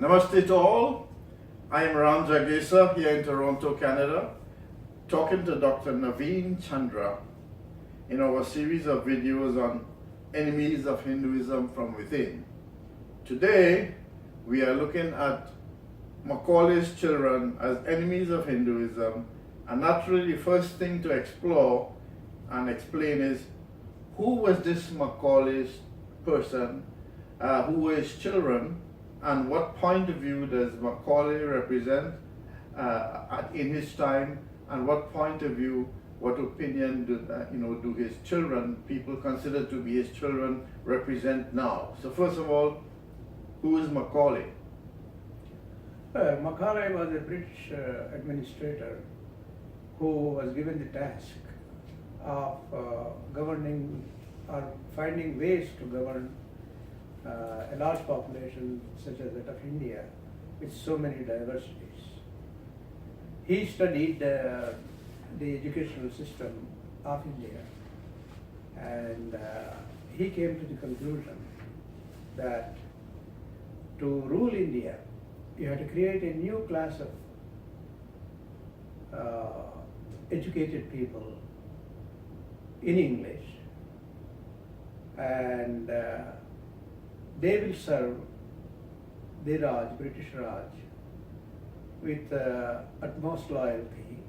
Namaste to all. I am Jagessar here in Toronto, Canada, talking to Dr. Naveen Chandra in our series of videos on Enemies of Hinduism from Within. Today, we are looking at Macaulay's children as enemies of Hinduism, and naturally the first thing to explore and explain is who was this Macaulay's person, who were his children, and what point of view does Macaulay represent in his time, and what point of view, what opinion do his children, people considered to be his children, represent now? So first of all, who is Macaulay? Macaulay was a British administrator who was given the task of governing or finding ways to govern a large population such as that of India with so many diversities. He studied the educational system of India, and he came to the conclusion that to rule India you have to create a new class of educated people in English, and they will serve the Raj, British Raj, with utmost loyalty,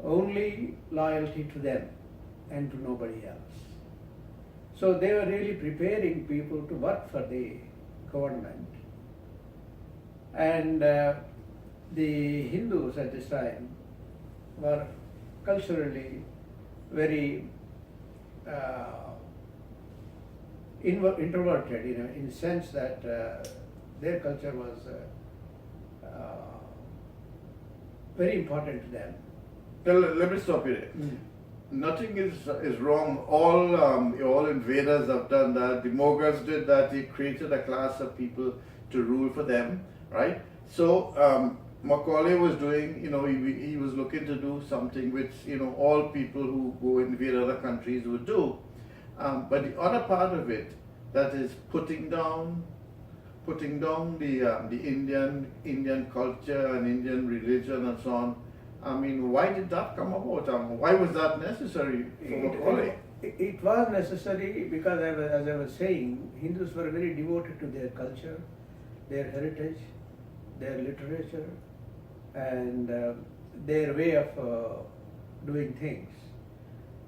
only loyalty to them and to nobody else. So they were really preparing people to work for the government. And the Hindus at this time were culturally very introverted, in the sense that their culture was very important to them. Well, let me stop you there. Nothing is wrong. All invaders have done that. The Mughals did that. They created a class of people to rule for them, right? So Macaulay was doing, he was looking to do something which all people who go invade other countries would do. But the other part of it, that is putting down the Indian culture and Indian religion and so on. I mean, why did that come about? Why was that necessary for Macaulay? It was necessary because, as I was saying, Hindus were very devoted to their culture, their heritage, their literature, and their way of doing things.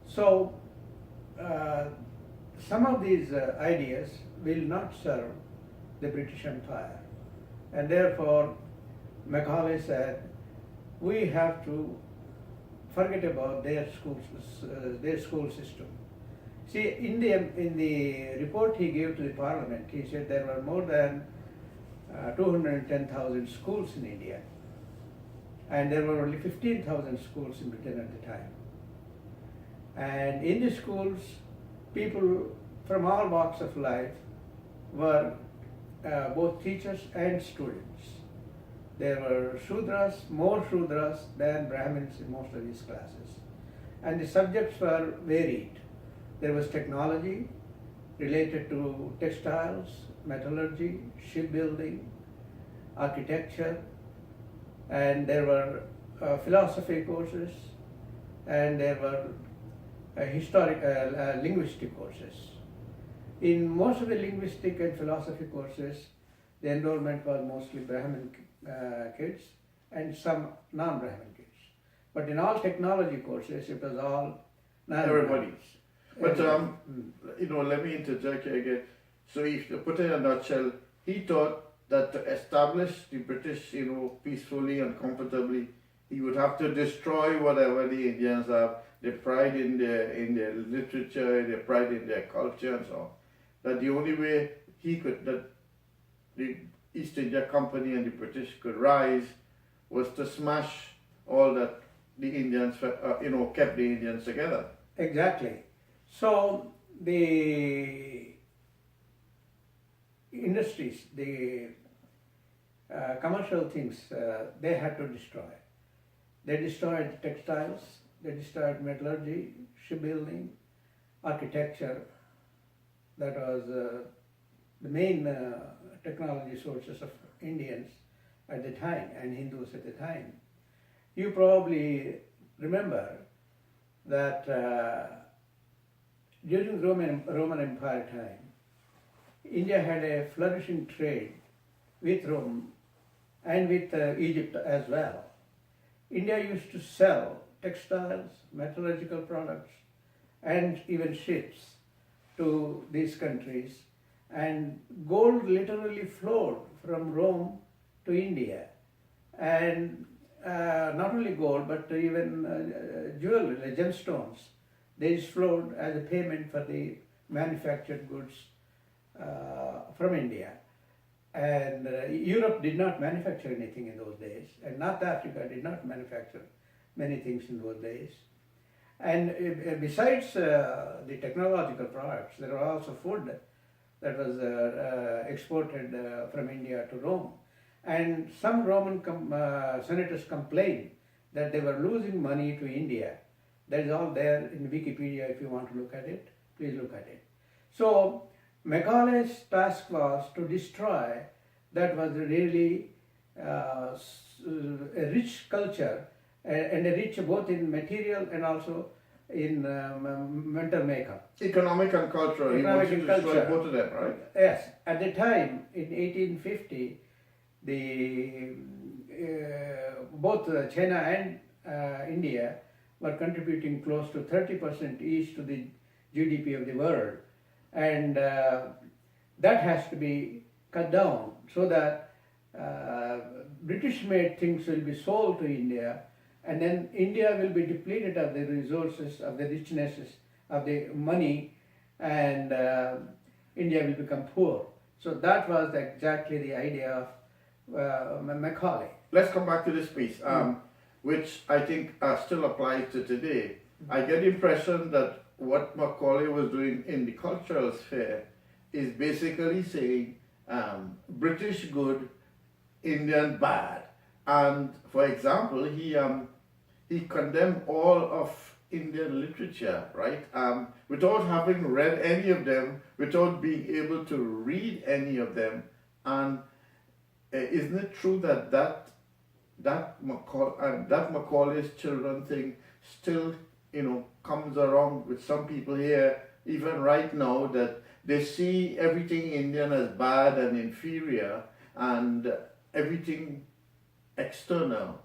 So some of these ideas will not serve the British Empire, and therefore Macaulay said, we have to forget about their school system. See, in the report he gave to the Parliament, he said there were more than 210,000 schools in India, and there were only 15,000 schools in Britain at the time. And in the schools, people from all walks of life were both teachers and students. There were Shudras, more Shudras than Brahmins in most of these classes. And the subjects were varied. There was technology related to textiles, metallurgy, shipbuilding, architecture, and there were philosophy courses, and there were linguistic courses. In most of the linguistic and philosophy courses, the enrollment was mostly Brahmin kids and some non-Brahmin kids. But in all technology courses, it was all everybody's. But let me interject here again. So if you put it in a nutshell, he thought that to establish the British, peacefully and comfortably, he would have to destroy whatever the Indians have, their pride in their literature, their pride in their culture and so on. That the only way that the East India Company and the British could rise was to smash all that the Indians, kept the Indians together. Exactly. So the industries, the commercial things, they had to destroy. They destroyed textiles, they destroyed metallurgy, shipbuilding, architecture. That was the main technology sources of Indians at the time and Hindus at the time. You probably remember that during Roman Empire time, India had a flourishing trade with Rome and with Egypt as well. India used to sell textiles, metallurgical products, and even ships to these countries, and gold literally flowed from Rome to India. And not only gold, but even jewelry, like gemstones, they just flowed as a payment for the manufactured goods from India. And Europe did not manufacture anything in those days, and North Africa did not manufacture many things in those days. And besides the technological products, there were also food that was exported from India to Rome. And some Roman senators complained that they were losing money to India. That is all there in Wikipedia. If you want to look at it, please look at it. So Macaulay's task was to destroy that was really a rich culture and a rich both in material and also in mental makeup. Economic and cultural. Economic and culture. Both of them, right? Yes. At the time, in 1850, the both China and India were contributing close to 30% each to the GDP of the world, and that has to be cut down so that British-made things will be sold to India, and then India will be depleted of the resources, of the richnesses, of the money, and India will become poor. So that was exactly the idea of Macaulay. Let's come back to this piece, which I think still applies to today. I get the impression that what Macaulay was doing in the cultural sphere is basically saying British good, Indian bad. And for example, he condemned all of Indian literature, right? Without having read any of them, without being able to read any of them. And isn't it true that Macaulay's children thing still, comes around with some people here, even right now, that they see everything Indian as bad and inferior, and everything external.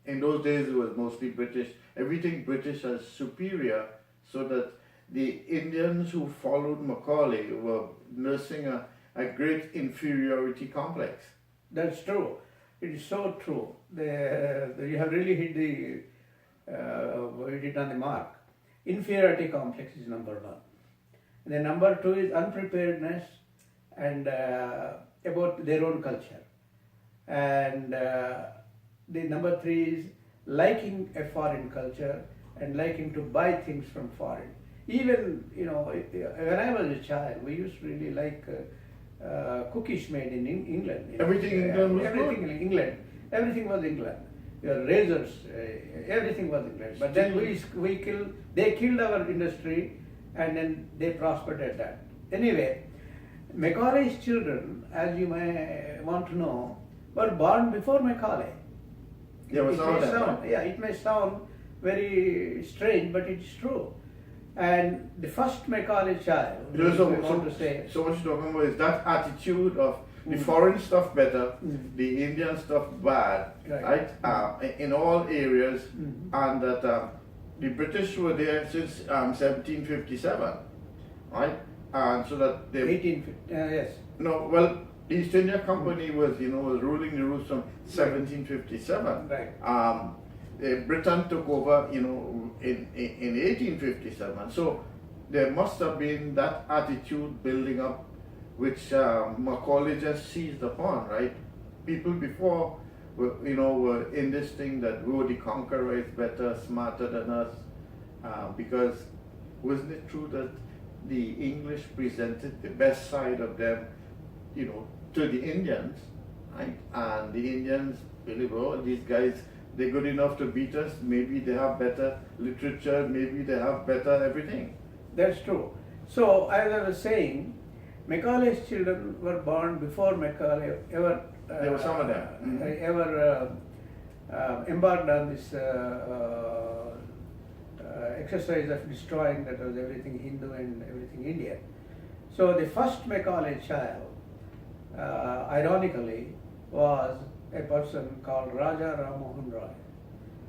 In those days, it was mostly British. Everything British as superior, so that the Indians who followed Macaulay were nursing a great inferiority complex. That's true. It is so true. You have really hit it on the mark. Inferiority complex is number one. The number two is unpreparedness and about their own culture. And the number three is liking a foreign culture and liking to buy things from foreign. Even, when I was a child, we used to really like cookies made in England. Everything England was everything good. in England. Everything was England. Your razors, everything was England. But then they killed our industry, and then they prospered at that. Anyway, Macaulay's children, as you may want to know, were born before Macaulay. It may sound very strange, but it's true. And the first Macaulay child, So what you're talking about is that attitude of the foreign stuff better, the Indian stuff bad, right? In all areas, and that the British were there since 1757, right? And so that they 1850, yes. No, well, the East India Company was ruling the roost from 1757. Right. Britain took over, in 1857. So there must have been that attitude building up, which Macaulay just seized upon, right? People before were in this thing that we were the conquerors, better, smarter than us, because wasn't it true that the English presented the best side of them, to the Indians, right? And the Indians believe, oh, these guys, they're good enough to beat us. Maybe they have better literature. Maybe they have better everything. That's true. So as I was saying, Macaulay's children were born before Macaulay ever There were some of them. ever embarked on this exercise of destroying that was everything Hindu and everything Indian. So the first Macaulay child, ironically, was a person called Raja Ram Mohan Roy.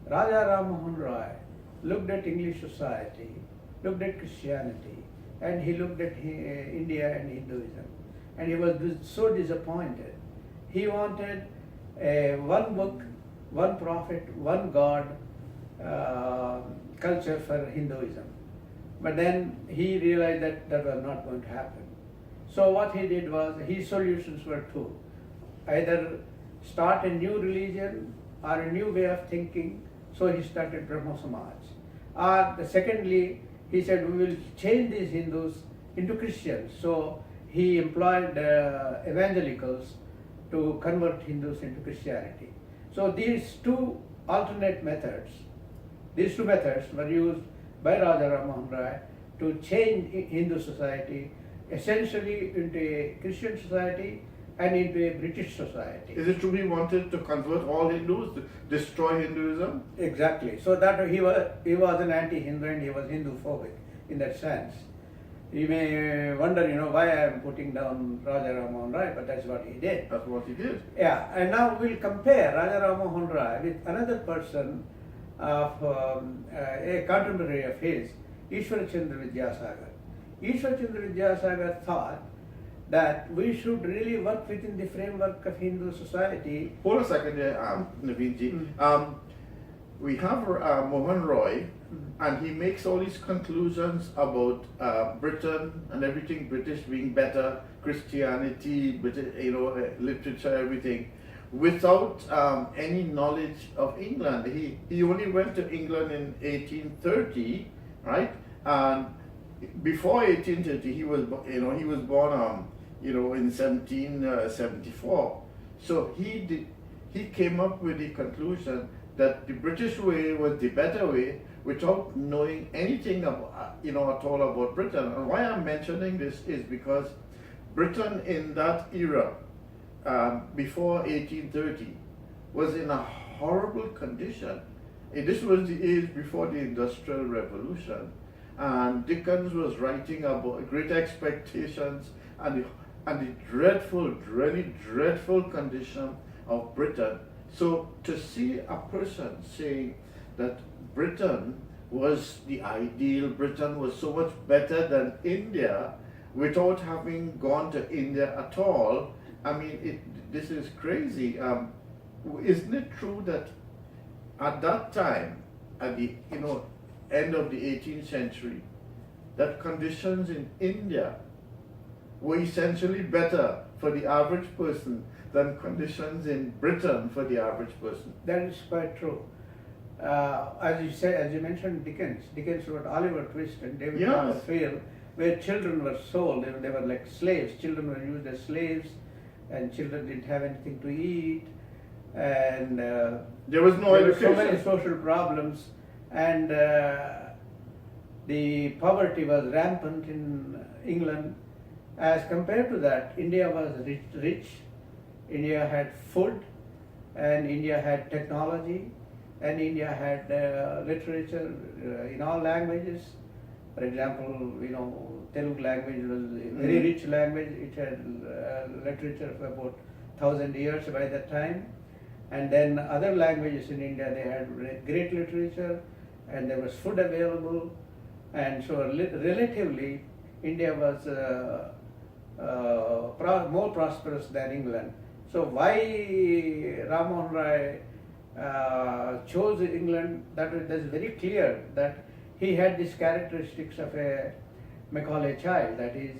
Raja Ram Mohan Roy looked at English society, looked at Christianity, and he looked at India and Hinduism. And he was so disappointed. He wanted one book, one prophet, one God culture for Hinduism. But then he realized that that was not going to happen. So what he did was, his solutions were two. Either start a new religion or a new way of thinking. So he started Brahmo Samaj. Secondly, he said, we will change these Hindus into Christians. So he employed evangelicals to convert Hindus into Christianity. So these two alternate methods, these two methods were used by Raja Ram Mohan Roy to change Hindu society essentially into a Christian society and into a British society. Is it true he wanted to convert all Hindus, to destroy Hinduism? Exactly. So that he was an anti-Hindu and he was Hindu-phobic in that sense. You may wonder, why I am putting down Raja Ram Mohan Roy, but that's what he did. That's what he did. Yeah, and now we'll compare Raja Ram Mohan Roy with another person of a contemporary of his, Ishwar Chandra Vidyasagar. Ishwar Chandra Vidyasagar thought that we should really work within the framework of Hindu society. Hold a second there, Naveen ji. We have Mohan Roy, and he makes all these conclusions about Britain and everything British being better, Christianity, British, literature, everything, without any knowledge of England. He only went to England in 1830, right? And before 1830, he was born in 1774. So he came up with the conclusion that the British way was the better way, without knowing anything about, at all about Britain. And why I'm mentioning this is because Britain in that era, before 1830, was in a horrible condition. And this was the age before the Industrial Revolution. And Dickens was writing about Great Expectations and the dreadful, really dreadful condition of Britain. So to see a person saying that Britain was the ideal, Britain was so much better than India, without having gone to India at all, I mean, this is crazy. Isn't it true that at that time, at the end of the 18th century, that conditions in India were essentially better for the average person than conditions in Britain for the average person? That is quite true. As you mentioned, Dickens wrote Oliver Twist and David Copperfield, where children were sold. They were like slaves. Children were used as slaves, and children didn't have anything to eat, and there was no education. There were so many social problems, and the poverty was rampant in England. As compared to that, India was rich. India had food, and India had technology, and India had literature in all languages. For example, Telugu language was a very rich language. It had literature for about 1,000 years by that time. And then other languages in India, they had great literature, and there was food available. And so relatively, India was more prosperous than England. So why Ram Mohan Roy chose England, that's very clear that he had these characteristics of a Macaulay child, that is,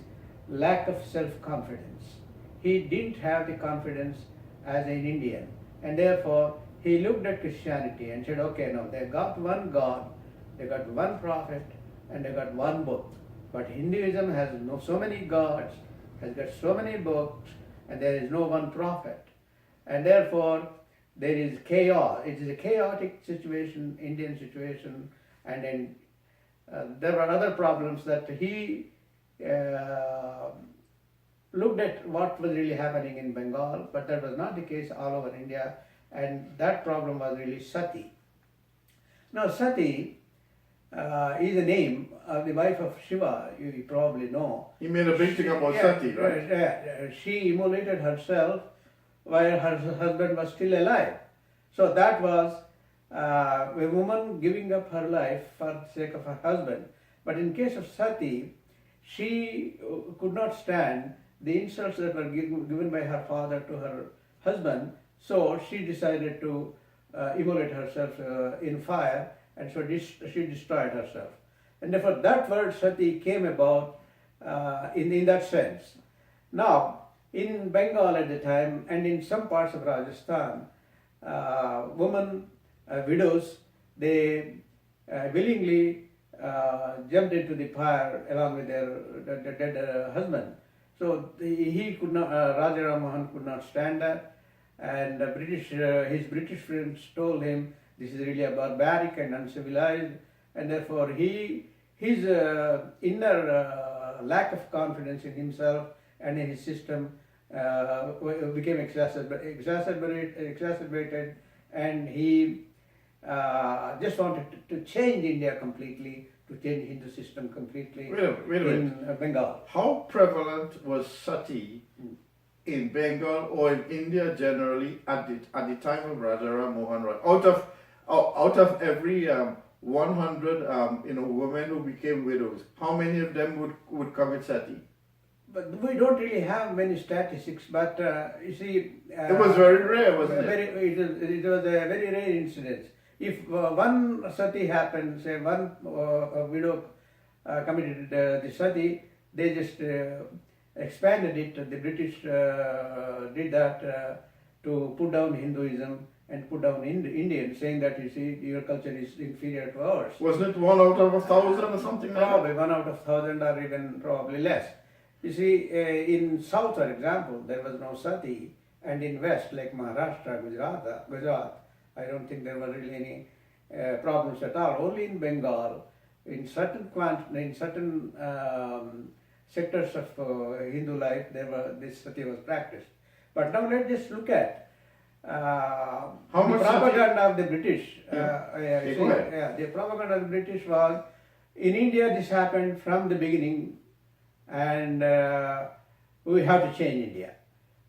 lack of self-confidence. He didn't have the confidence as an Indian, and therefore he looked at Christianity and said, okay, no, they got one God, they got one prophet, and they got one book. But Hinduism has so many gods, has got so many books, and there is no one prophet. And therefore, there is chaos. It is a chaotic situation, Indian situation, and then there were other problems that he looked at what was really happening in Bengal, but that was not the case all over India, and that problem was really sati. Now sati is the name of the wife of Shiva, you probably know. He made a big thing about sati, right? She immolated herself while her husband was still alive. So that was a woman giving up her life for the sake of her husband. But in case of sati, she could not stand the insults that were given by her father to her husband, so she decided to immolate herself in fire, and so she destroyed herself. And therefore that word sati came about in that sense. Now, in Bengal at the time and in some parts of Rajasthan, women, widows, they willingly jumped into the fire along with their dead husband. So he could not, Raja Ram Mohan could not stand that, and his British friends told him this is really a barbaric and uncivilized, and therefore his inner lack of confidence in himself and in his system became exacerbated, and he just wanted to change India completely, to change Hindu system completely. Wait a minute. In Bengal. How prevalent was sati in Bengal or in India generally at the time of Raja Ram Mohan Roy? Out of every 100 women who became widows, how many of them would commit sati? But we don't really have many statistics, but you see... it was very rare, wasn't it? It was a very rare incident. If one sati happened, say one widow committed the sati, they just expanded it. The British did that to put down Hinduism and put down Indian, saying that, you see, your culture is inferior to ours. Wasn't it 1 out of 1,000 or something like that? Probably 1 out of 1,000 or even probably less. You see, in South, for example, there was no sati, and in West, like Maharashtra, Gujarat, I don't think there were really any problems at all. Only in Bengal, in certain sectors of Hindu life, this sati was practiced. But now let's just look at the propaganda of the British. The propaganda of the British was, in India this happened from the beginning, and we have to change India.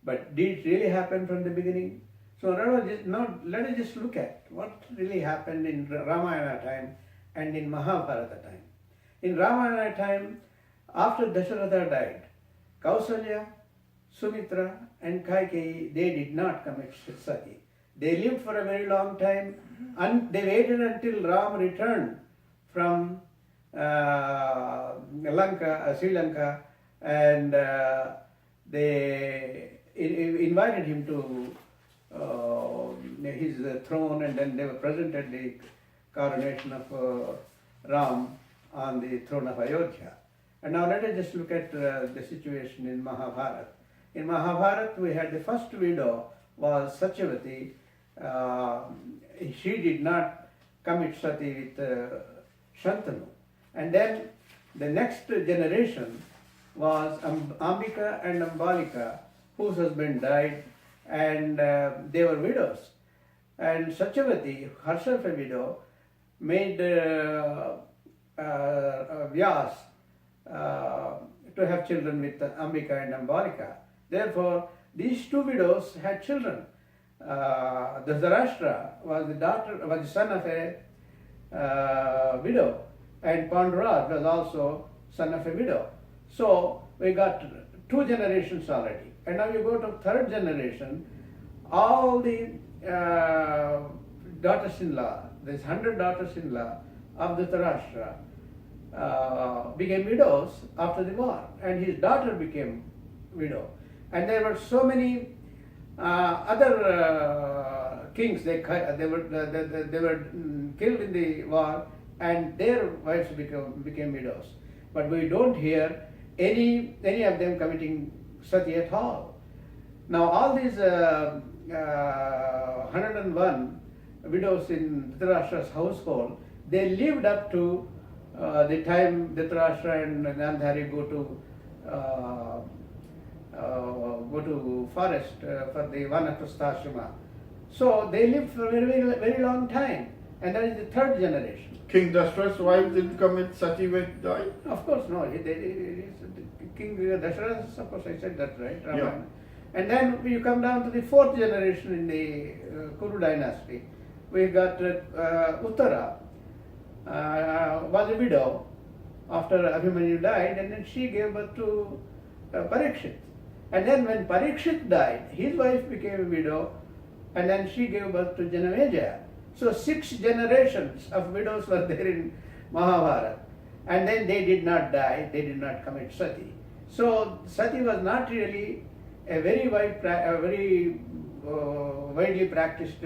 But did it really happen from the beginning? So let us just look at what really happened in Ramayana time and in Mahabharata time. In Ramayana time, after Dasharatha died, Kausalya, Sumitra and Kaikeyi, they did not commit sati. They lived for a very long time, and they waited until Ram returned from Sri Lanka, and they invited him to his throne, and then they were present at the coronation of Ram on the throne of Ayodhya. And now let us just look at the situation in Mahabharata. In Mahabharata, we had the first widow was Satyavati. She did not commit sati with Shantanu. And then the next generation was Ambika and Ambalika, whose husband died, and they were widows. And Satyavati, herself a widow, made Vyas to have children with Ambika and Ambalika. Therefore, these two widows had children. Dhritarashtra was the son of a widow, and Panduraj was also son of a widow. So we got 2 generations already. And now you go to 3rd generation, all the daughters-in-law, there's 100 daughters-in-law of Dhritarashtra became widows after the war, and his daughter became widow. And there were so many other kings. They were killed in the war, and their wives became widows. But we don't hear any of them committing sati at all. Now all these 101 widows in Dhritarashtra's household, they lived up to the time Dhritarashtra and Gandhari go to go to forest for the vanaprastha. So they lived for a very long time, and that is the third generation. King Dashrath's wife didn't commit sati when he died? Of course, no. King Dashrath, of course, I said that, right? Yeah. And then you come down to the fourth generation in the Kuru dynasty. We got Uttara, was a widow after Abhimanyu died, and then she gave birth to Parikshit. And then when Parikshit died, his wife became a widow, and then she gave birth to Janamejaya. So 6 generations of widows were there in Mahabharata. And then they did not die, they did not commit sati. So sati was not really a very widely practiced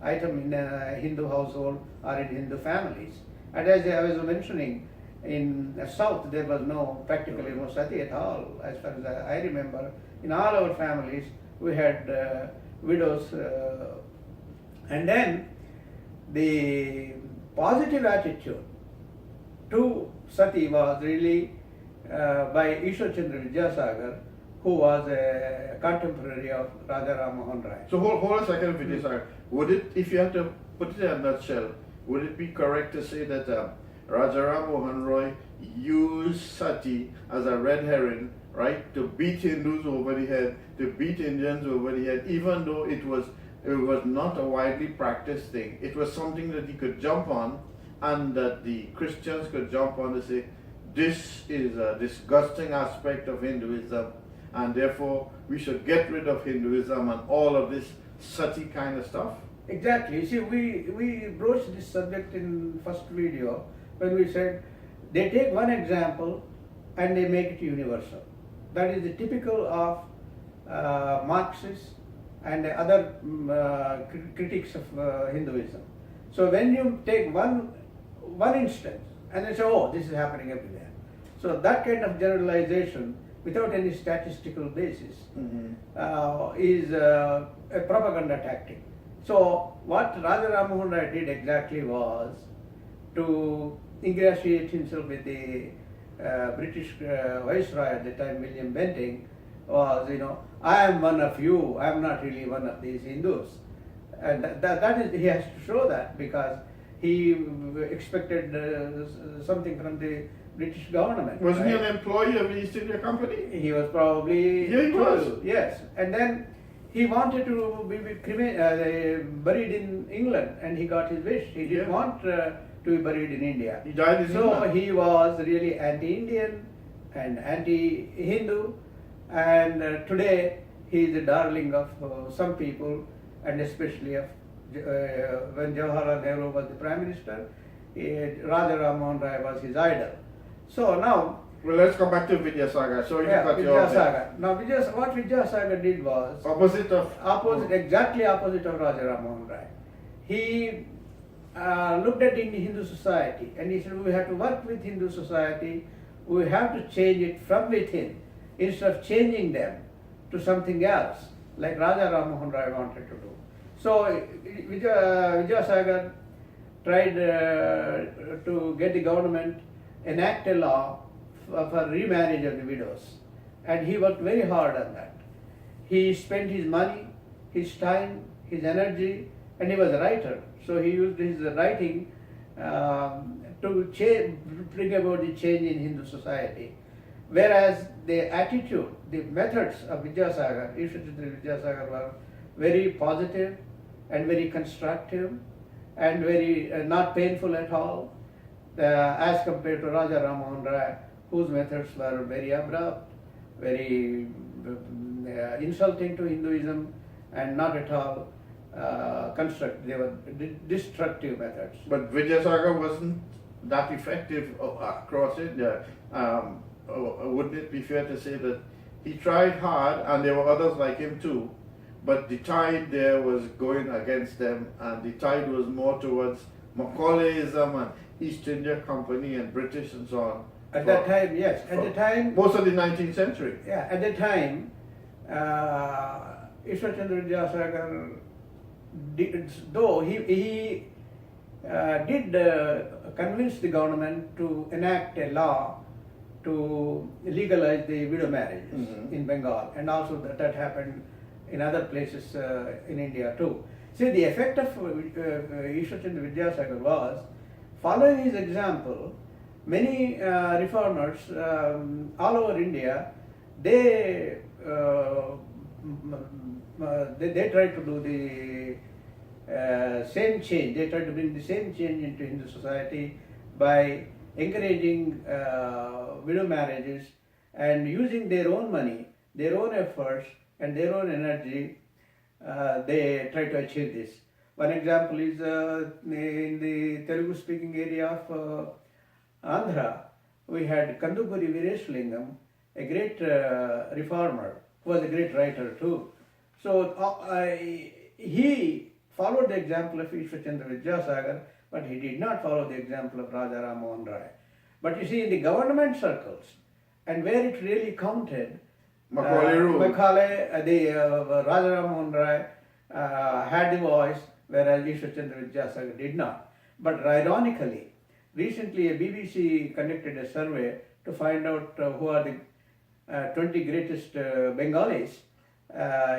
item in a Hindu household or in Hindu families. And as I was mentioning, in the south there was practically no sati at all. As far as I remember, in all our families we had widows. And then the positive attitude to sati was really by Ishwar Chandra Vidyasagar, who was a contemporary of Raja Ram Mohan Rai. So hold a second, Vidyasagar. Would it, if you had to put it in a nutshell, would it be correct to say that Raja Ram Mohan Roy used sati as a red herring, right, to beat Hindus over the head, to beat Indians over the head, even though it was not a widely practiced thing. It was something that he could jump on, and that the Christians could jump on and say, this is a disgusting aspect of Hinduism, and therefore we should get rid of Hinduism and all of this sati kind of stuff. Exactly. You see, we broached this subject in first video when we said they take one example and they make it universal. That is the typical of Marxists and other critics of Hinduism. So when you take one instance and they say, oh, this is happening everywhere. So that kind of generalization without any statistical basis is a propaganda tactic. So what Raja Ram Mohan Rai did exactly was to ingratiate himself with the British Viceroy at the time, William Bentinck, was, I am one of you, I am not really one of these Hindus. And that is, he has to show that, because he expected something from the British government. Wasn't he an employee of the East India Company? He was probably. Yeah, he was. Yes. And then he wanted to be buried in England, and he got his wish. He didn't want to be buried in India. He died in England. So he was really anti-Indian and anti-Hindu, and today he is the darling of some people, and especially of when Jawaharlal Nehru was the Prime Minister, Raja Ram Mohan Rai was his idol. So now, well, let's come back to Vidyasagar. So Vidyasagar. Now, what Vidyasagar did was exactly opposite of Raja Ram Mohan Rai. He looked at Hindu society and he said, we have to work with Hindu society. We have to change it from within instead of changing them to something else, like Raja Ram Mohan Rai wanted to do. So Vidyasagar tried to get the government enact a law for remarriage of the widows, and he worked very hard on that. He spent his money, his time, his energy, and he was a writer, so he used his writing to bring about the change in Hindu society. Whereas the attitude, the methods of Vidyasagar, Ishwar Chandra Vidyasagar, were very positive and very constructive and very not painful at all, as compared to Raja Ram Mohan Rai, whose methods were very abrupt, very insulting to Hinduism, and not at all constructive. They were destructive methods. But Vidyasagar wasn't that effective across India. Wouldn't it be fair to say that he tried hard, and there were others like him too, but the tide there was going against them, and the tide was more towards Macaulayism and East India Company and British and so on. At that time, yes. At the time, most of the 19th century. Yeah. At the time, Ishwar Chandra Vidyasagar, though he did convince the government to enact a law to legalize the widow marriages in Bengal, and also that happened in other places in India too. See, the effect of Ishwar Chandra Vidyasagar was, following his example, many reformers all over India, they tried to do the same change. They tried to bring the same change into Hindu society by encouraging widow marriages and using their own money, their own efforts, and their own energy. They try to achieve this. One example is in the Telugu-speaking area of Andhra, we had Kandupuri Vireshlingam, a great reformer, who was a great writer too. So he followed the example of Ishwar Chandra Vidyasagar, but he did not follow the example of Raja Ram Mohan Rai. But you see, in the government circles, and where it really counted, Macaulay rule. Macaulay, Raja Ram Mohan Rai had the voice, whereas Ishwar Chandra Vidyasagar did not. But ironically, recently a BBC conducted a survey to find out who are the 20 greatest Bengalis.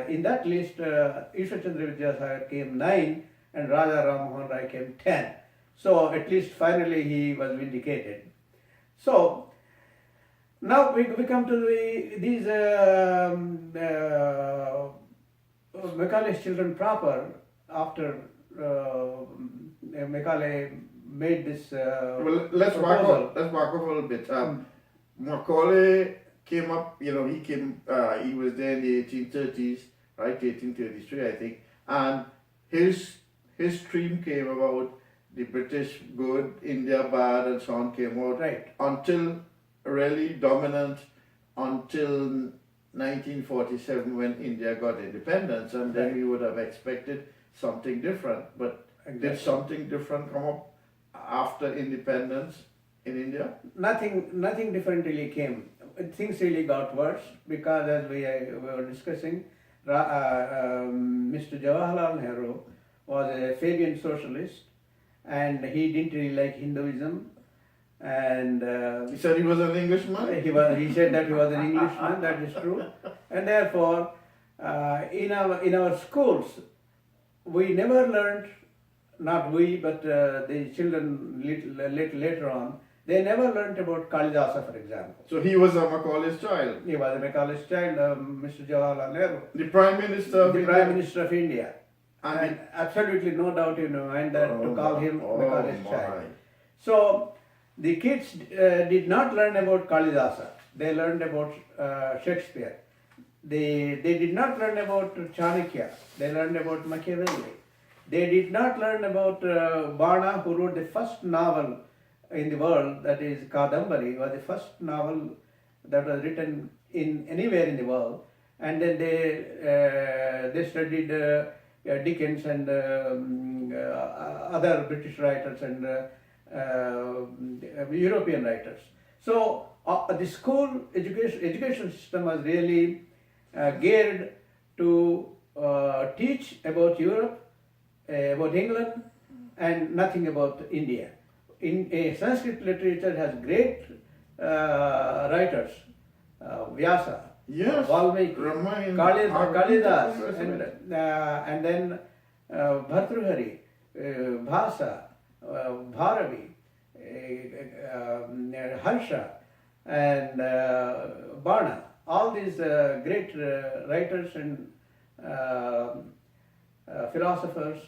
In that list, Ishwar Chandra Vidyasagar came 9 and Raja Ram Mohan Rai came 10. So at least finally he was vindicated. So now we come to these Macaulay's children proper. After Macaulay made this Well, let's back up a little bit. Macaulay came up, he was there in the 1830s, right, 1833 I think, and his stream came about, the British good, India bad, and so on came out, right, until really dominant until 1947 when India got independence, and then we would have expected something different. But did something different come up after independence in India? Nothing different really came. Things really got worse because, as we were discussing, Mr. Jawaharlal Nehru was a Fabian socialist, and he didn't really like Hinduism. And he said he was an Englishman. He said that he was an Englishman. That is true. And therefore, in our schools, we never learned. Not we, but the children later on, they never learnt about Kalidasa, for example. So he was a Macaulay's child. He was a Macaulay's child, Mr. Jawaharlal Nehru. The Prime Minister of the India. Prime Minister of India. And absolutely no doubt in my mind that to call him Macaulay's child. So the kids did not learn about Kalidasa. They learned about Shakespeare. They did not learn about Chanakya. They learned about Machiavelli. They did not learn about Bana, who wrote the first novel in the world, that is Kadambari, was the first novel that was written in anywhere in the world. And then they studied Dickens and other British writers and European writers. So the school education system was really geared to teach about Europe, about England, and nothing about India. In Sanskrit literature has great writers, Vyasa, yes, Valmiki, Kalidas, and then Bhartruhari, Bhasa, Bharavi, Harsha, and Bana. All these great writers and philosophers,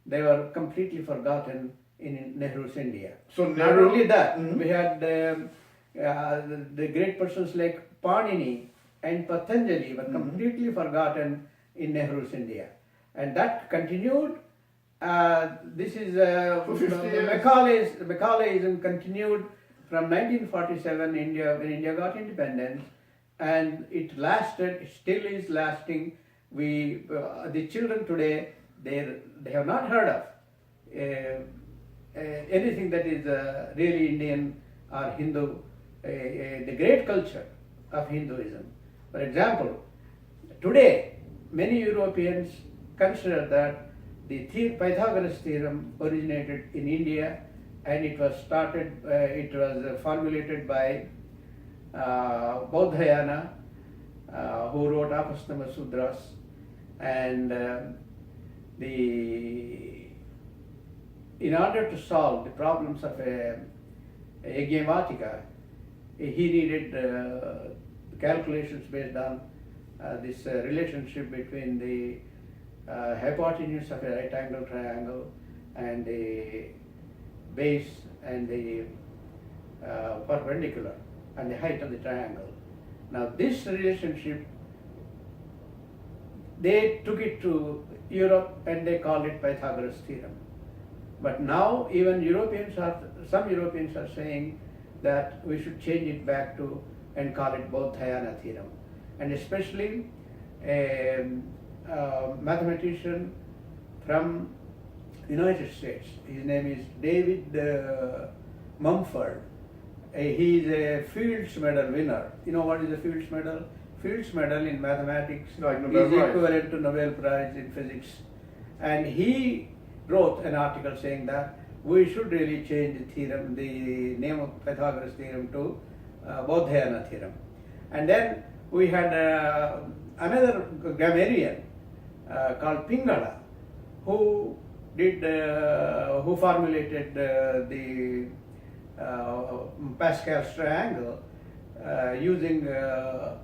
they were completely forgotten in Nehru's India. So not only that, we had the great persons like Panini and Patanjali were completely forgotten in Nehru's India, and that continued. This is Macaulayism continued from 1947 when India got independence, and it lasted. It still is lasting. The children today, they have not heard of anything that is really Indian or Hindu, the great culture of Hinduism. For example, today many Europeans consider that the Pythagoras theorem originated in India, and it was formulated by Bodhayana, who wrote Apastama Sudras, and in order to solve the problems of a Yajnavalkya, he needed calculations based on this relationship between the hypotenuse of a right angle triangle and the base and the perpendicular and the height of the triangle. Now this relationship, they took it to Europe and they called it Pythagoras theorem. But now even some Europeans are saying that we should change it back to and call it Bodhayana theorem. And especially a mathematician from United States, his name is David Mumford. He is a Fields Medal winner. You know what is a Fields Medal? Fields Medal in mathematics is equivalent to Nobel Prize in physics. And he wrote an article saying that we should really change the theorem, the name of Pythagoras theorem to Bodhayana theorem. And then we had another grammarian called Pingala, who formulated the Pascal's triangle using a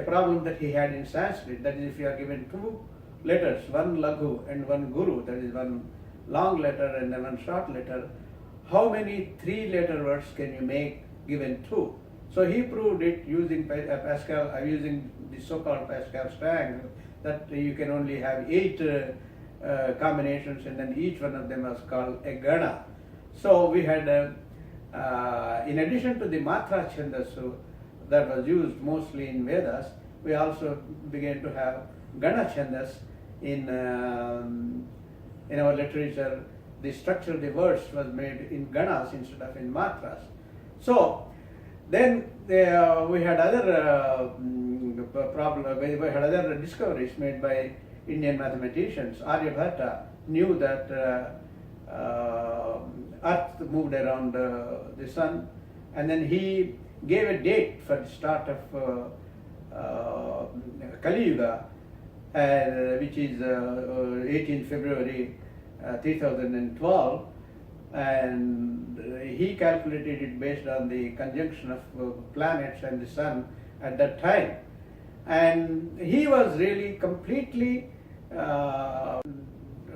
problem that he had in Sanskrit. That is, if you are given two letters, one Laghu and one Guru, that is one long letter and then one short letter, how many three-letter words can you make given two? So he proved it using using the so-called Pascal's triangle, that you can only have 8 combinations, and then each one of them was called a Gana. So we had, in addition to the Matra Chandasu that was used mostly in Vedas, we also began to have Gana Chandas in our literature. The structure of the verse was made in Ganas instead of in Matras. So then we had other we had other discoveries made by Indian mathematicians. Aryabhatta knew that Earth moved around the sun, and then he gave a date for the start of Kali Yuga, which is 18 February 3012, and he calculated it based on the conjunction of planets and the sun at that time. And he was really completely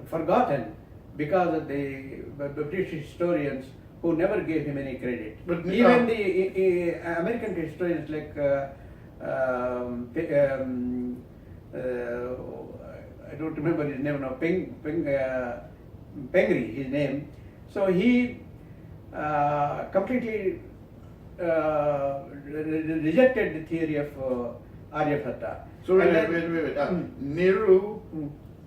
forgotten because of the British historians who never gave him any credit. But even the American historians like I don't remember his name now, Pengri, his name. So he completely rejected the theory of Aryabhatta. So wait. Nehru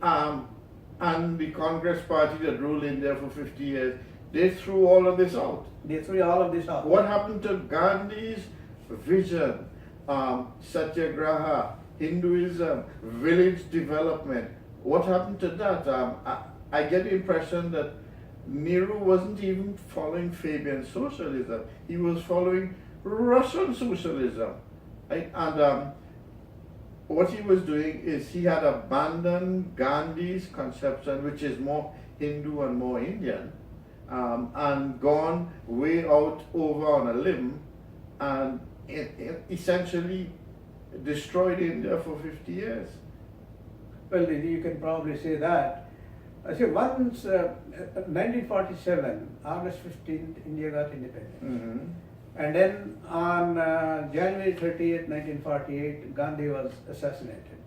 and the Congress Party that ruled India for 50 years, they threw all of this out. What happened to Gandhi's vision, Satyagraha, Hinduism, village development? What happened to that? I get the impression that Nehru wasn't even following Fabian socialism. He was following Russian socialism. Right? And what he was doing is he had abandoned Gandhi's conception, which is more Hindu and more Indian, and gone way out over on a limb and essentially destroyed India for 50 years. Well, you can probably say that. I say once, 1947, August 15th, India got independence. Mm-hmm. And then on January 30th, 1948, Gandhi was assassinated.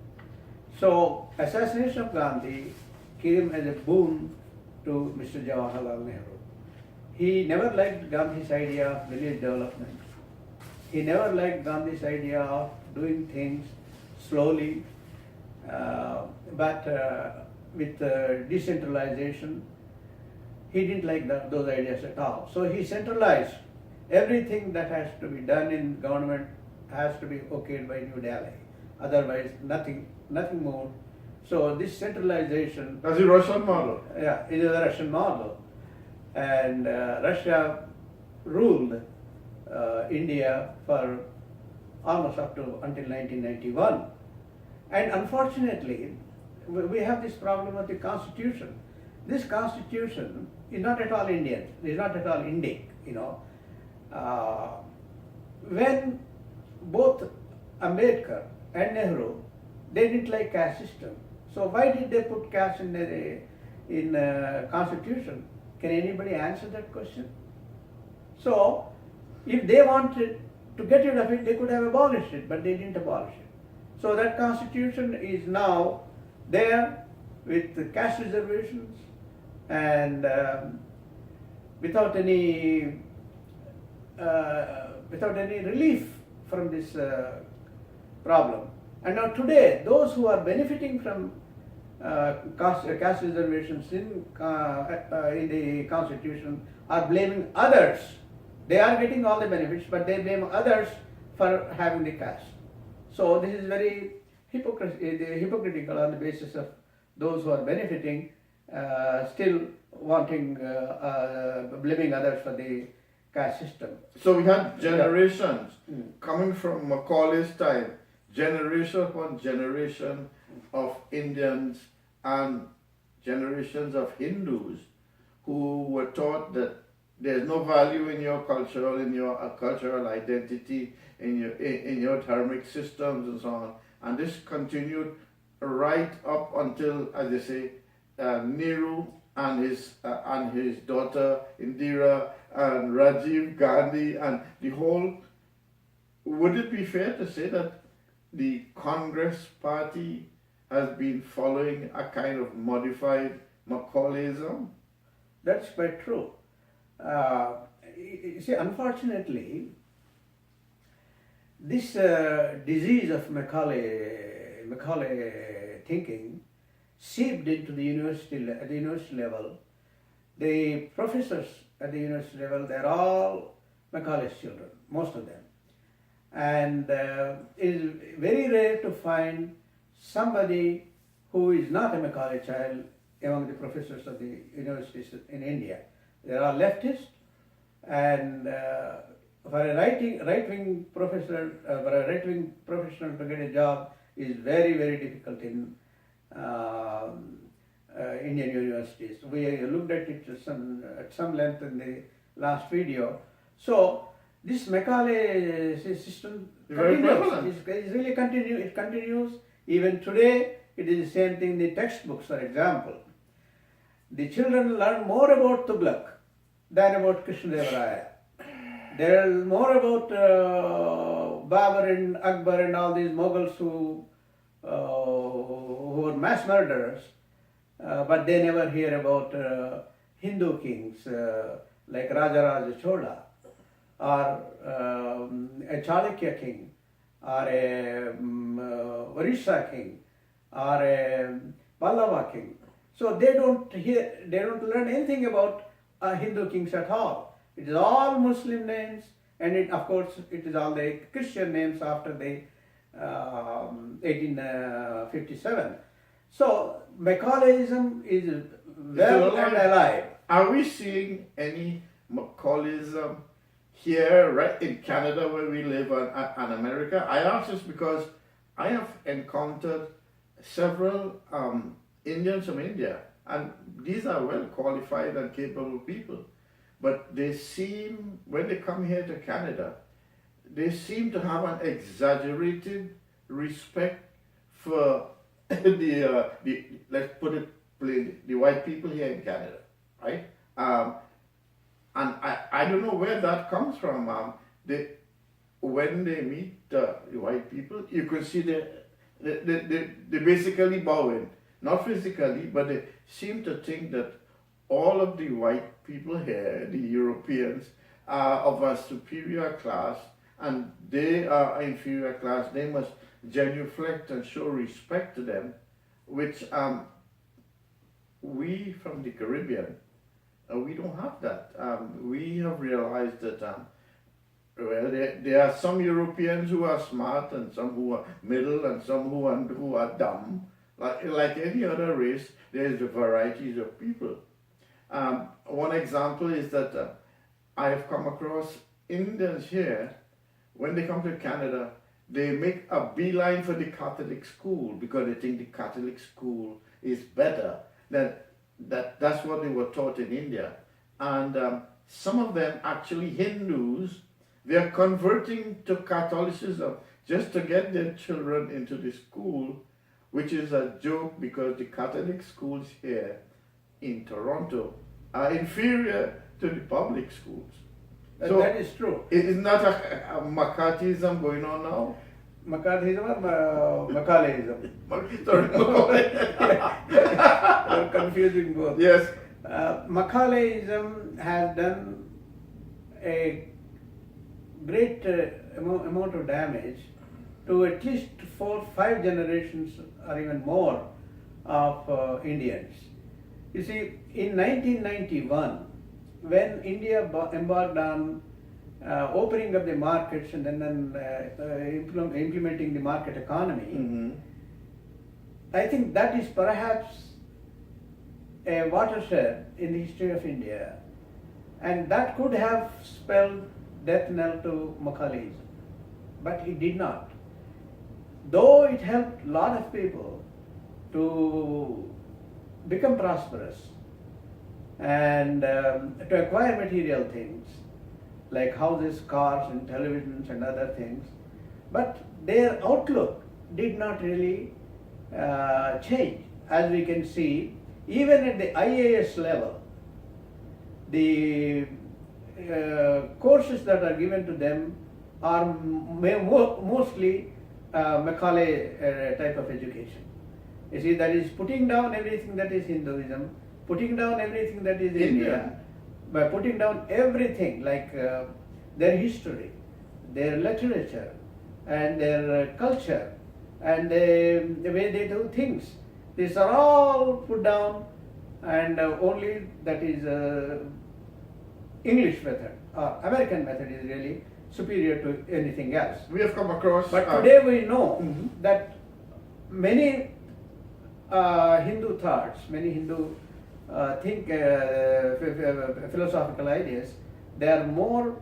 So, assassination of Gandhi came as a boon to Mr. Jawaharlal Nehru. He never liked Gandhi's idea of village development. He never liked Gandhi's idea of doing things slowly, but with decentralization. He didn't like those ideas at all. So he centralized. Everything that has to be done in government has to be okayed by New Delhi. Otherwise, nothing more. So this centralization. That's the Russian model. Yeah, it is a Russian model. And Russia ruled India for almost up to until 1991. And unfortunately, we have this problem of the constitution. This constitution is not at all Indian, it is not at all Indic, you know. When both Ambedkar and Nehru, they didn't like caste system. So why did they put caste in the constitution? Can anybody answer that question? So if they wanted to get rid of it, they could have abolished it, but they didn't abolish it. So that constitution is now there with the caste reservations and without any relief from this problem. And now today, those who are benefiting from caste reservations in the constitution are blaming others. They are getting all the benefits, but they blame others for having the caste. So this is very hypocritical on the basis of those who are benefiting still wanting blaming others for the caste system. So we had generations coming from Macaulay's time, generation upon generation of Indians and generations of Hindus who were taught that there's no value in your cultural, cultural identity, in your dharmic systems and so on. And this continued right up until, as they say, Nehru and his daughter Indira and Rajiv Gandhi and the whole. Would it be fair to say that the Congress Party has been following a kind of modified Macaulayism? That's quite true. You see, unfortunately, this disease of Macaulay thinking seeped into the university at the university level. The professors at the university level, they're all Macaulay's children, most of them. And it is very rare to find somebody who is not a Macaulay child among the professors of the universities in India. They are leftists, and for a right-wing professor, for a right-wing professional to get a job is very, very difficult in Indian universities. We looked at it at some length in the last video. So this Macaulay system continues. It really continues. It continues even today. It is the same thing in the textbooks, for example. The children learn more about Tughlaq than about Krishnadevaraya. They learn more about Babur and Akbar and all these Mughals who were mass murderers, but they never hear about Hindu kings like Rajaraja Chola or a Chalukya king or a Orissa king or a Pallava king. So they don't learn anything about Hindu kings at all. It is all Muslim names, and of course it is all the Christian names after the 1857. So Macaulayism is well and alive. Are we seeing any Macaulayism here, right in Canada where we live, and America? I ask this because I have encountered several Indians from India, and these are well qualified and capable people. But they seem, when they come here to Canada, they seem to have an exaggerated respect for the let's put it plainly, the white people here in Canada, right? And I don't know where that comes from. When they meet the white people, you can see they basically bowing, not physically, but they seem to think that all of the white people here, the Europeans, are of a superior class, and they are inferior class. They must genuflect and show respect to them, which we from the Caribbean, we don't have that. We have realized that well, there are some Europeans who are smart and some who are middle and some who are dumb. Like any other race, there is varieties of people. One example is that I have come across Indians here, when they come to Canada, they make a beeline for the Catholic school because they think the Catholic school is better. That's what they were taught in India. And some of them, actually Hindus, they are converting to Catholicism just to get their children into the school, which is a joke because the Catholic schools here in Toronto are inferior to the public schools. So that is true. it is not a McCarthyism going on now. McCarthyism or Macaulayism? Sorry, Macaulay. You're confusing both. Yes. Macaulayism has done a great amount of damage to at least 4-5 generations or even more of Indians. You see, in 1991, when India embarked on opening up the markets and then implementing the market economy, Mm-hmm. I think that is perhaps a watershed in the history of India, and that could have spelled death knell to Macaulayism, but it did not. Though it helped a lot of people to become prosperous and to acquire material things like houses, cars and televisions and other things, but their outlook did not really change. As we can see, even at the IAS level, the courses that are given to them are mostly Macaulay type of education. You see, that is putting down everything that is Hinduism, putting down everything that is India, by putting down everything like their history, their literature, and their culture, and the way they do things. These are all put down, and only that is English method or American method is really superior to anything else. We have come across. But today we know Mhm. that many Hindu thoughts, many Hindu philosophical ideas, they are more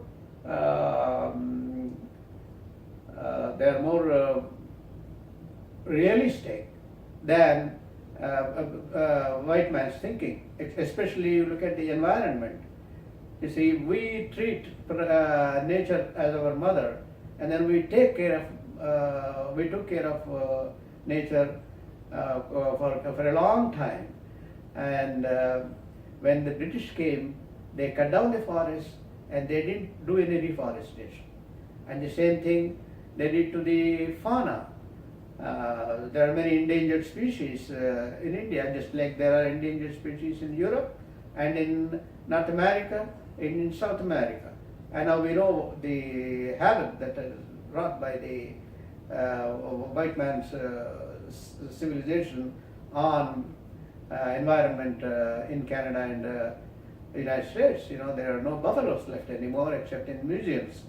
realistic than white man's thinking. Especially you look at the environment. You see, we treat nature as our mother, and then we took care of nature for a long time. And when the British came, they cut down the forest and they didn't do any reforestation. And the same thing they did to the fauna. There are many endangered species in India, just like there are endangered species in Europe and in North America and in South America. And now we know the havoc that is wrought by the white man's civilization on environment in Canada and the United States. You know, there are no buffaloes left anymore except in museums.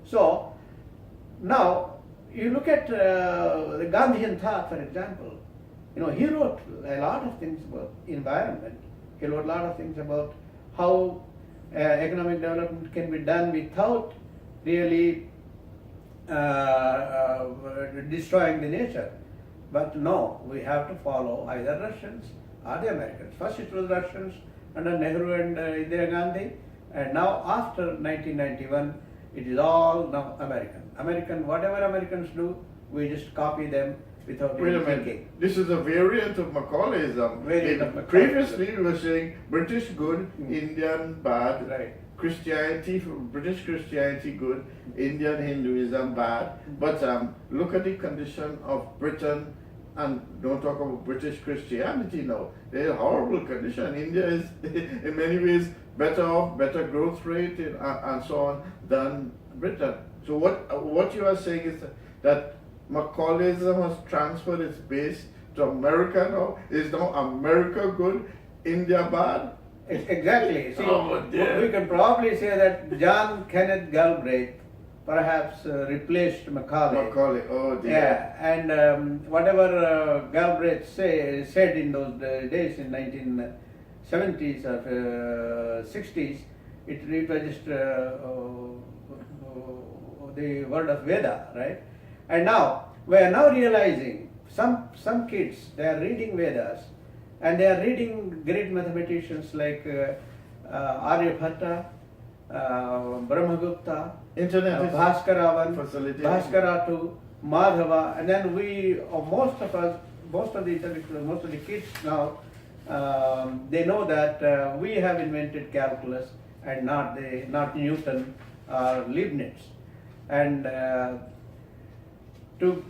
So now you look at the Gandhian thought, for example. You know, he wrote a lot of things about environment. He wrote a lot of things about how economic development can be done without really destroying the nature. But no, we have to follow either Russians or the Americans. First it was Russians under Nehru and Indira Gandhi, and now after 1991, it is all now American. Whatever Americans do, we just copy them without Wait a any minute. thinking. This is a variant of Macaulayism. Variant of Macaulayism. Previously, we were saying British good, Indian bad. Right. Christianity, British Christianity good, Indian Hinduism bad. But look at the condition of Britain, and don't talk about British Christianity now. They're in a horrible condition. India is in many ways better off, better growth rate and so on than Britain. So what you are saying is that Macaulayism has transferred its base to America now? Is now America good, India bad? Exactly. See, Oh, dear. we can probably say that John Kenneth Galbraith perhaps replaced Macaulay. Macaulay, oh dear. Yeah, and whatever Galbraith said in those days in 1970s or 60s, it was just the word of Veda, right? And now we are now realizing some kids, they are reading Vedas and they are reading great mathematicians like Aryabhatta, Brahmagupta, Internet is Bhaskaravan, facilitating. Bhaskaratu, Madhava, and then most of us, most of the intellectuals, most of the kids now, they know that we have invented calculus and not Newton or Leibniz. And to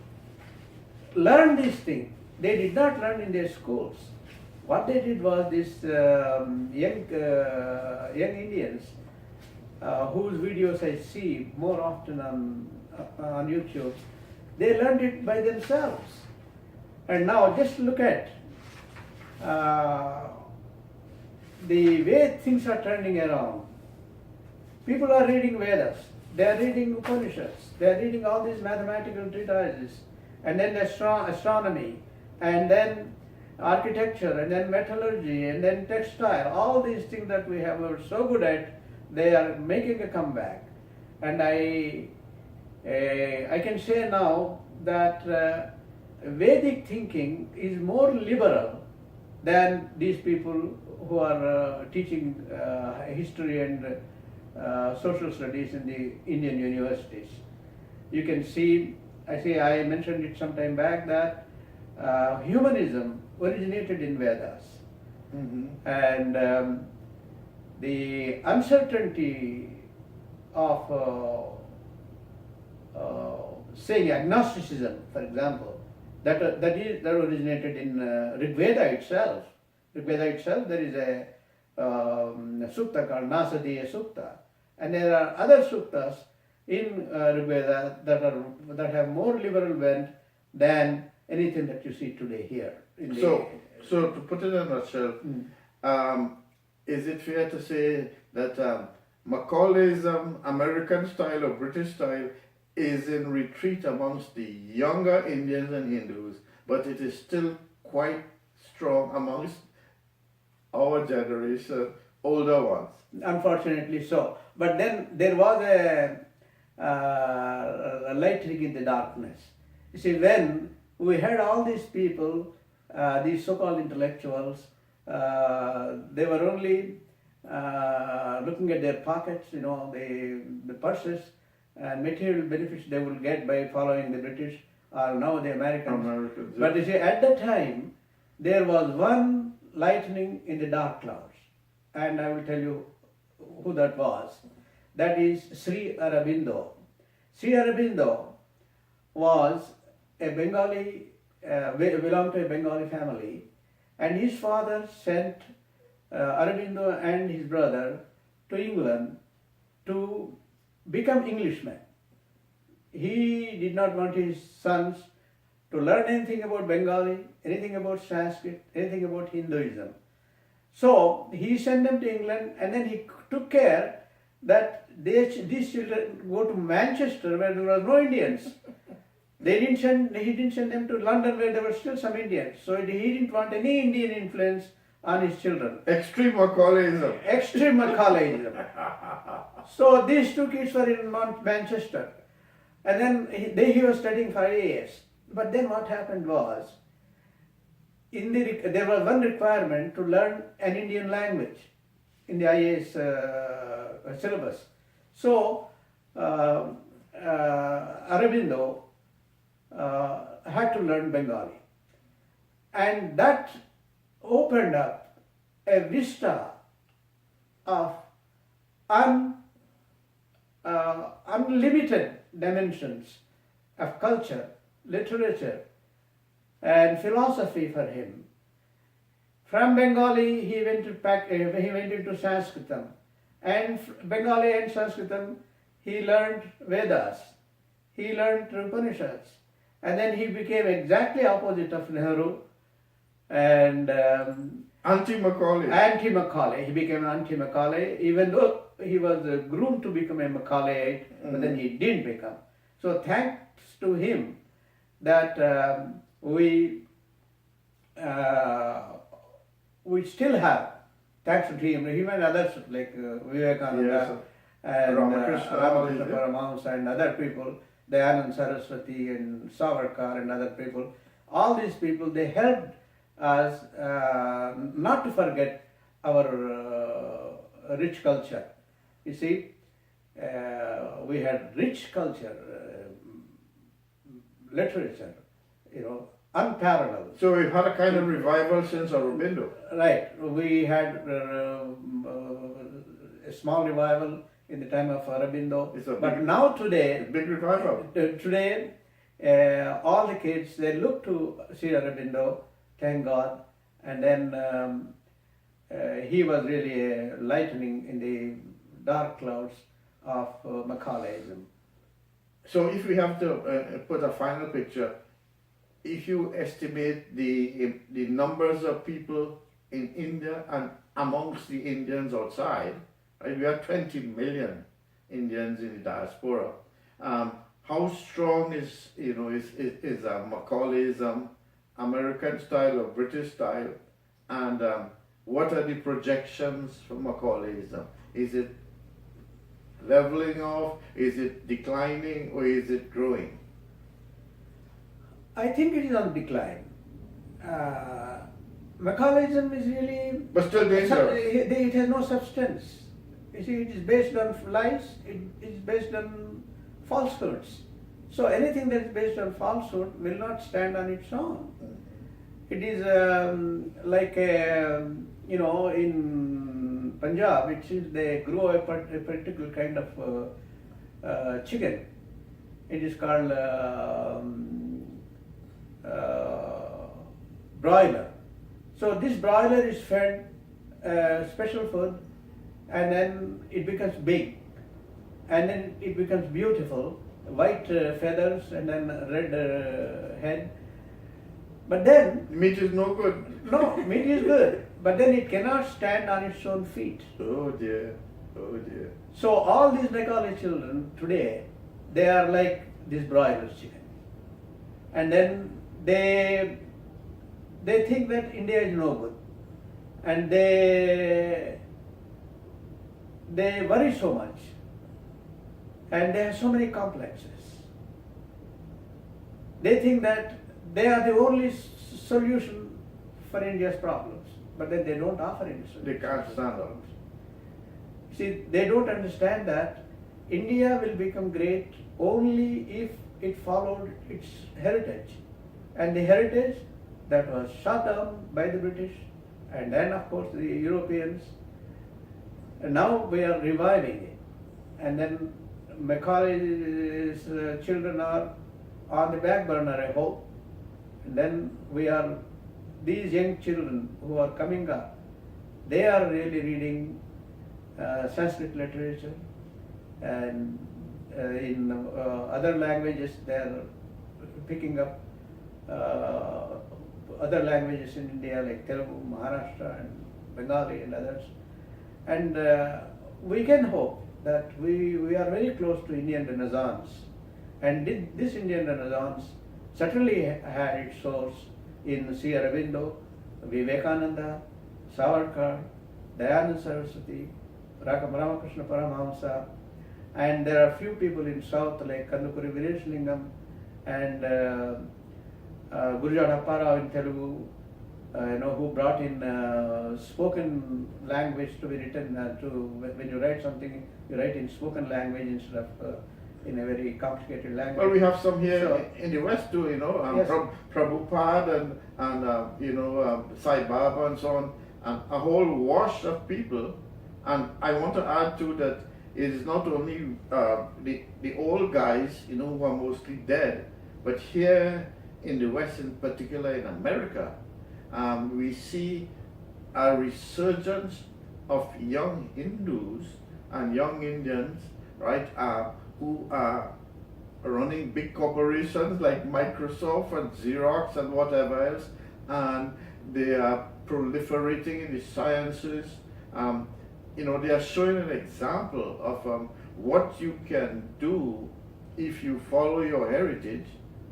learn these things, they did not learn in their schools. What they did was these young Indians, whose videos I see more often on YouTube, they learned it by themselves. And now just look at the way things are turning around. People are reading Vedas, they are reading Upanishads, they are reading all these mathematical treatises, and then astronomy, and then architecture, and then metallurgy, and then textile. All these things that we have were so good at, they are making a comeback. And I can say now that Vedic thinking is more liberal than these people who are teaching history and social studies in the Indian universities. You can see, I mentioned it some time back, that humanism originated in Vedas. Mm-hmm. And the uncertainty of saying agnosticism, for example, that originated in Rig Veda itself. Rig Veda itself, there is a sukta called Nasadiya Sukta, and there are other suktas in Rig Veda that have more liberal bent than anything that you see today here. So to put it in a nutshell, is it fair to say that Macaulayism, American style or British style, is in retreat amongst the younger Indians and Hindus, but it is still quite strong amongst our generation, older ones? Unfortunately so. But then there was a lightning in the darkness. You see, when we had all these people, these so-called intellectuals, they were only looking at their pockets, the purses and material benefits they will get by following the British or now the Americans. But you see, at that time, there was one lightning in the dark clouds, and I will tell you who that was. That is Sri Aurobindo. Sri Aurobindo was a Bengali, belonged to a Bengali family, and his father sent Aurobindo and his brother to England to become Englishmen. He did not want his sons to learn anything about Bengali, anything about Sanskrit, anything about Hinduism. So he sent them to England, and then he took care that these children go to Manchester where there were no Indians. He didn't send them to London where there were still some Indians. So he didn't want any Indian influence on his children. Extreme Macaulayism. Extreme Macaulayism. So these two kids were in Manchester, and then he was studying for IAS. But then what happened was, there was one requirement to learn an Indian language in the IAS syllabus. So Aurobindo had to learn Bengali, and that opened up a vista of unlimited dimensions of culture, literature, and philosophy for him. From Bengali, he went into Sanskritam, and Bengali and Sanskritam, he learned Vedas, he learned Upanishads, and then he became exactly opposite of Nehru and anti-Macaulay. Anti-Macaulay. He became anti-Macaulay, even though he was groomed to become a Macaulayite, but then he didn't become. So thanks to him that we still have, thanks to him and others like Vivekananda, and Ramakrishna, Ramakrishna yeah. Paramahamsa and other people, Dayanand Saraswati and Savarkar and other people. All these people, they helped us not to forget our rich culture. You see, we had rich culture, literature, unparalleled. So we've had a kind of revival since Aurobindo. Right. We had a small revival in the time of Aurobindo. But now today, big revival. Today, all the kids, they look to Sri Aurobindo, thank God, and then he was really a lightning in the dark clouds of Macaulayism. So if we have to put a final picture, if you estimate the numbers of people in India and amongst the Indians outside, right, we have 20 million Indians in the diaspora. How strong is Macaulayism, American style or British style, and what are the projections for Macaulayism? Is it leveling off? Is it declining, or is it growing? I think it is on decline. Macaulayism is really, but still dangerous. It has no substance. You see, it is based on lies. It is based on falsehoods. So anything that is based on falsehood will not stand on its own. It is like in Punjab, it seems they grow a particular kind of chicken. It is called broiler. So this broiler is fed special food, and then it becomes big, and then it becomes beautiful, white feathers and then red head. But then meat is no good. No, meat is good, but then it cannot stand on its own feet. Oh dear, oh dear. So all these Macaulay children today, they are like this broiler chicken, and then they think that India is no good, and they worry so much, and they have so many complexes. They think that they are the only solution for India's problems, but then they don't offer any solution. They can't stand up. See, they don't understand that India will become great only if it followed its heritage. And the heritage that was shut down by the British and then of course the Europeans. And now we are reviving it. And then Macaulay's children are on the back burner, I hope. And then these young children who are coming up, they are really reading Sanskrit literature, and in other languages they are picking up other languages in India like Telugu, Maharashtra and Bengali and others. And we can hope that we are very close to Indian Renaissance, and this Indian Renaissance certainly had its source in Sri Aurobindo, Vivekananda, Savarkar, Dayanand Saraswati, Ramakrishna Paramahamsa, and there are few people in South like Kandukuri Vireshilingam and Gurujara Apparao in Telugu, who brought in spoken language to be written. When you write something, you write in spoken language instead of in a very complicated language. Well, we have some here in the West too, yes. Prabhupada and Sai Baba and so on, and a whole wash of people. And I want to add too that it is not only the old guys, who are mostly dead, but here in the West, in particular in America, we see a resurgence of young Hindus and young Indians, right, who are running big corporations like Microsoft and Xerox and whatever else, and they are proliferating in the sciences. They are showing an example of what you can do if you follow your heritage.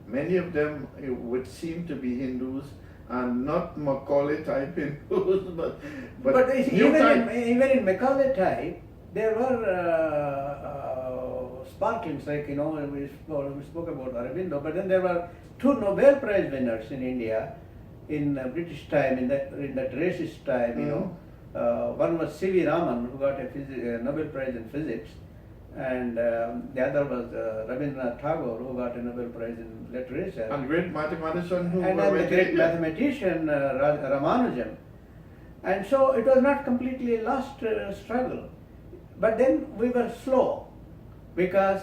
Many of them would seem to be Hindus, and not Macaulay type Hindus, but even in Macaulay type, there were sparklings, like, we spoke about Aurobindo, but then there were two Nobel Prize winners in India in British time, in that racist time, one was C.V. Raman, who got a Nobel Prize in physics, and the other was Rabindranath Tagore, who got a Nobel Prize in literature. And great mathematician who And then the great mathematician Ramanujan. And so it was not completely a lost struggle. But then we were slow because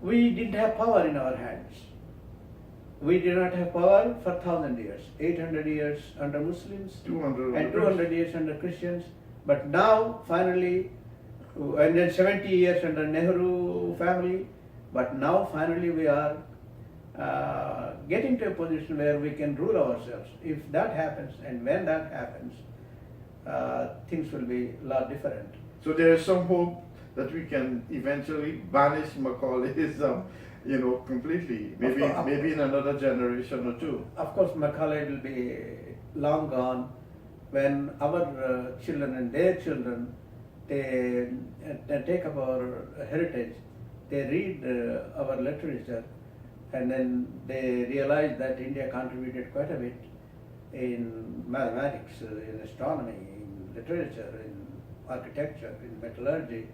we didn't have power in our hands. We did not have power for 1,000 years, 800 years under Muslims, 200 and 200 years under Christians. But now, finally, and then 70 years under Nehru family, but now finally we are getting to a position where we can rule ourselves. If that happens, and when that happens, things will be a lot different. So there is some hope that we can eventually banish Macaulayism, completely. Maybe in another generation or two. Of course, Macaulay will be long gone when our children and their children, they take up our heritage, they read our literature, and then they realize that India contributed quite a bit in mathematics, in astronomy, in literature, in architecture, in metallurgy,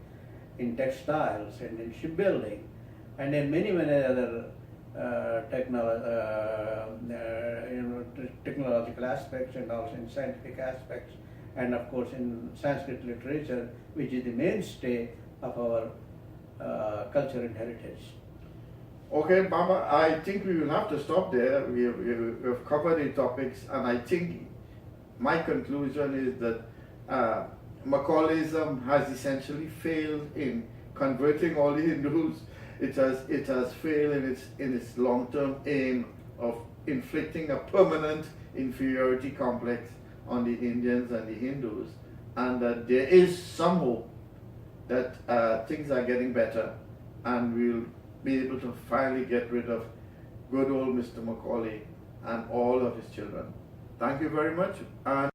in textiles, and in shipbuilding, and in many other technological aspects, and also in scientific aspects, and of course in Sanskrit literature, which is the mainstay of our culture and heritage. Okay, Baba, I think we will have to stop there. We have covered the topics, and I think my conclusion is that Macaulayism has essentially failed in converting all the Hindus. It has failed in its long-term aim of inflicting a permanent inferiority complex on the Indians and the Hindus, and that there is some hope that things are getting better, and we'll be able to finally get rid of good old Mr. Macaulay and all of his children. Thank you very much. And